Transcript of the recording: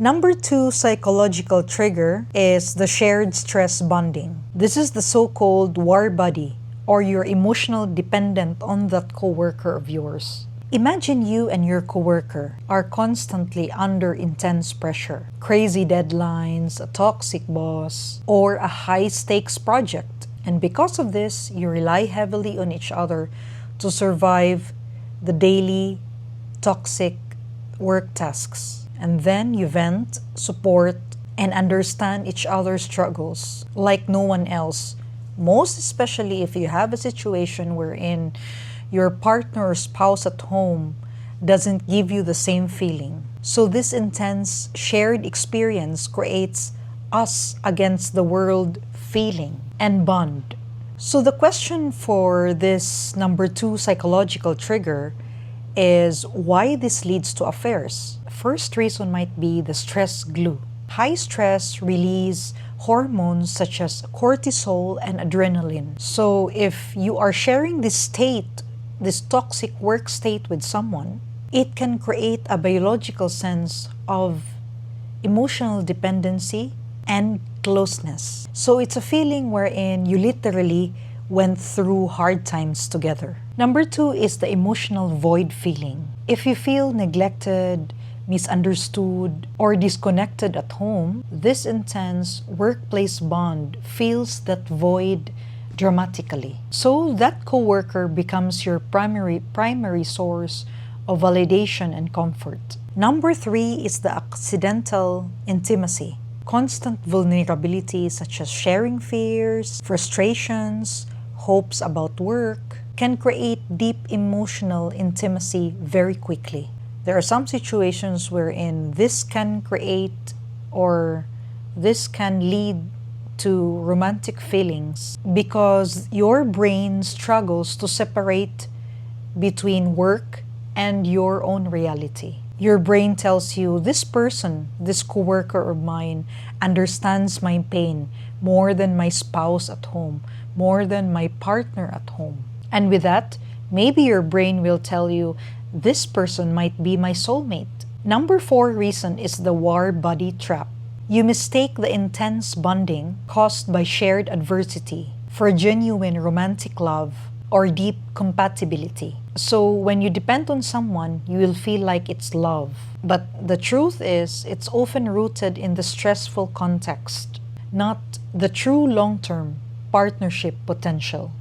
Number two psychological trigger is the shared stress bonding. This is the so-called war buddy, or your emotional dependent on that coworker of yours. Imagine you and your coworker are constantly under intense pressure, crazy deadlines, a toxic boss, or a high-stakes project. And because of this, you rely heavily on each other to survive the daily toxic work tasks. And then you vent, support, and understand each other's struggles like no one else. Most especially if you have a situation wherein your partner or spouse at home doesn't give you the same feeling. So this intense shared experience creates us against the world feeling and bond. So the question for this number two psychological trigger is why this leads to affairs. First reason might be the stress glue. High stress release hormones such as cortisol and adrenaline. So if you are sharing this toxic work state with someone, it can create a biological sense of emotional dependency and closeness. So it's a feeling wherein you literally went through hard times together. Number two is the emotional void feeling. If you feel neglected, misunderstood, or disconnected at home, this intense workplace bond fills that void dramatically. So that coworker becomes your primary source of validation and comfort. Number three is the accidental intimacy. Constant vulnerability such as sharing fears, frustrations, hopes about work can create deep emotional intimacy very quickly. There are some situations wherein this can create or this can lead to romantic feelings because your brain struggles to separate between work and your own reality. Your brain tells you, this person, this coworker of mine, understands my pain more than my spouse at home, more than my partner at home. And with that, maybe your brain will tell you, this person might be my soulmate. Number four reason is the war buddy trap. You mistake the intense bonding caused by shared adversity for genuine romantic love or deep compatibility. So when you depend on someone, you will feel like it's love. But the truth is, it's often rooted in the stressful context, not the true long-term partnership potential.